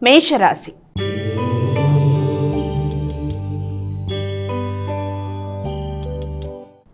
మేషరాశి.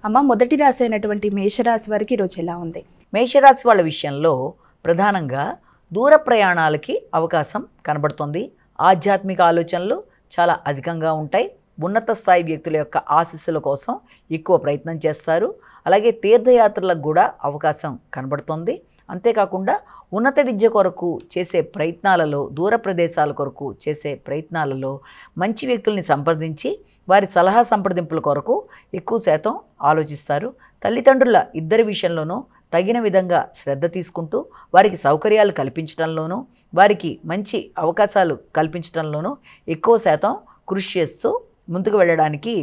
అమ్మ, మొదటి రాశి అయినటువంటి మేషరాశి వారికి ఈరోజు ఎలా ఉంది? మేషరాశి వాళ్ళ విషయంలో ప్రధానంగా దూర ప్రయాణాలకి అవకాశం కనబడుతుంది. ఆధ్యాత్మిక ఆలోచనలు చాలా అధికంగా ఉంటాయి. ఉన్నత స్థాయి వ్యక్తుల యొక్క ఆశీస్సుల కోసం ఎక్కువ ప్రయత్నం చేస్తారు. అలాగే తీర్థయాత్రలకు కూడా అవకాశం కనబడుతుంది. అంతేకాకుండా ఉన్నత విద్య కొరకు చేసే ప్రయత్నాలలో, దూర ప్రదేశాల కొరకు చేసే ప్రయత్నాలలో మంచి వ్యక్తుల్ని సంప్రదించి వారి సలహా సంప్రదింపుల కొరకు ఎక్కువ శాతం ఆలోచిస్తారు. తల్లిదండ్రుల ఇద్దరి విషయంలోనూ తగిన విధంగా శ్రద్ధ తీసుకుంటూ వారికి సౌకర్యాలు కల్పించడంలోనూ వారికి మంచి అవకాశాలు కల్పించడంలోనూ ఎక్కువ శాతం కృషి చేస్తూ ముందుకు వెళ్ళడానికి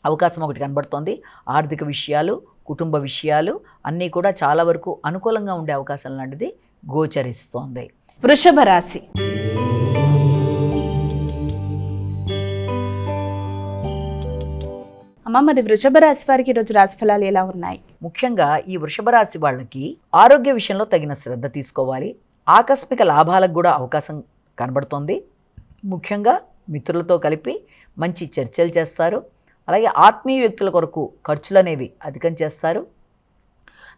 అవకాశం ఒకటి కనబడుతోంది. ఆర్థిక విషయాలు, కుటుంబ విషయాలు అన్నీ కూడా చాలా వరకు అనుకూలంగా ఉండే అవకాశం లాంటిది గోచరిస్తోంది. వృషభ రాశి. అమ్మ, మరి వృషభ రాశి వారికి ఈరోజు రాశి ఫలాలు ఎలా ఉన్నాయి? ముఖ్యంగా ఈ వృషభ రాశి వాళ్ళకి ఆరోగ్య విషయంలో తగిన శ్రద్ధ తీసుకోవాలి. ఆకస్మిక లాభాలకు కూడా అవకాశం కనబడుతోంది. ముఖ్యంగా మిత్రులతో కలిపి మంచి చర్చలు చేస్తారు. అలాగే ఆత్మీయ వ్యక్తుల కొరకు ఖర్చులు అనేవి అధికం చేస్తారు.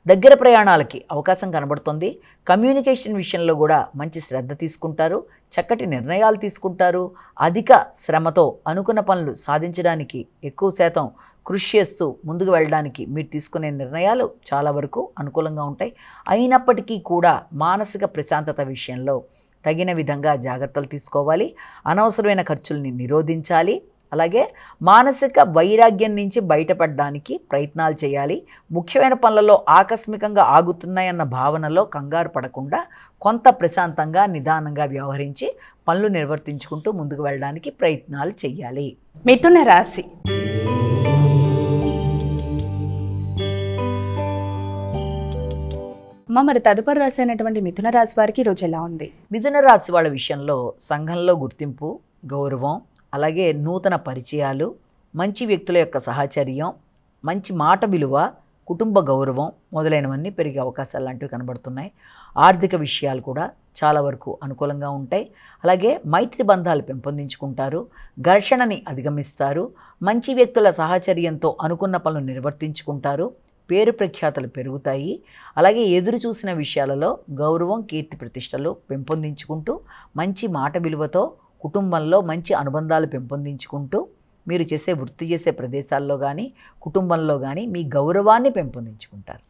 దగ్గర ప్రయాణాలకి అవకాశం కనబడుతుంది. కమ్యూనికేషన్ విషయంలో కూడా మంచి శ్రద్ధ తీసుకుంటారు. చక్కటి నిర్ణయాలు తీసుకుంటారు. అధిక శ్రమతో అనుకున్న పనులు సాధించడానికి ఎక్కువ శాతం కృషి చేస్తూ ముందుకు వెళ్ళడానికి మీరు తీసుకునే నిర్ణయాలు చాలా వరకు అనుకూలంగా ఉంటాయి. అయినప్పటికీ కూడా మానసిక ప్రశాంతత విషయంలో తగిన విధంగా జాగ్రత్తలు తీసుకోవాలి. అనవసరమైన ఖర్చుల్ని నిరోధించాలి. అలాగే మానసిక వైరాగ్యం నుంచి బయటపడడానికి ప్రయత్నాలు చేయాలి. ముఖ్యమైన పనులలో ఆకస్మికంగా ఆగుతున్నాయన్న భావనలో కంగారు పడకుండా కొంత ప్రశాంతంగా నిదానంగా వ్యవహరించి పనులు నిర్వర్తించుకుంటూ ముందుకు వెళ్ళడానికి ప్రయత్నాలు చేయాలి. మిథున రాశి. అమ్మ, మరి తదుపరి రాశి అయినటువంటి మిథున రాశి వారికి ఈరోజు ఎలా ఉంది? మిథున రాశి వాళ్ళ విషయంలో సంఘంలో గుర్తింపు, గౌరవం, అలాగే నూతన పరిచయాలు, మంచి వ్యక్తుల యొక్క సహచర్యం, మంచి మాట విలువ, కుటుంబ గౌరవం మొదలైనవన్నీ పెరిగే అవకాశాలు లాంటివి కనబడుతున్నాయి. ఆర్థిక విషయాలు కూడా చాలా వరకు అనుకూలంగా ఉంటాయి. అలాగే మైత్రి బంధాలు పెంపొందించుకుంటారు. ఘర్షణని అధిగమిస్తారు. మంచి వ్యక్తుల సహచర్యంతో అనుకున్న పనులు నిర్వర్తించుకుంటారు. పేరు ప్రఖ్యాతలు పెరుగుతాయి. అలాగే ఎదురు చూసిన విషయాలలో గౌరవం, కీర్తి ప్రతిష్టలు పెంపొందించుకుంటూ మంచి మాట విలువతో కుటుంబంలో మంచి అనుబంధాలు పెంపొందించుకుంటూ మీరు వృత్తి చేసే ప్రదేశాల్లో కానీ కుటుంబంలో కానీ మీ గౌరవాన్ని పెంపొందించుకుంటారు.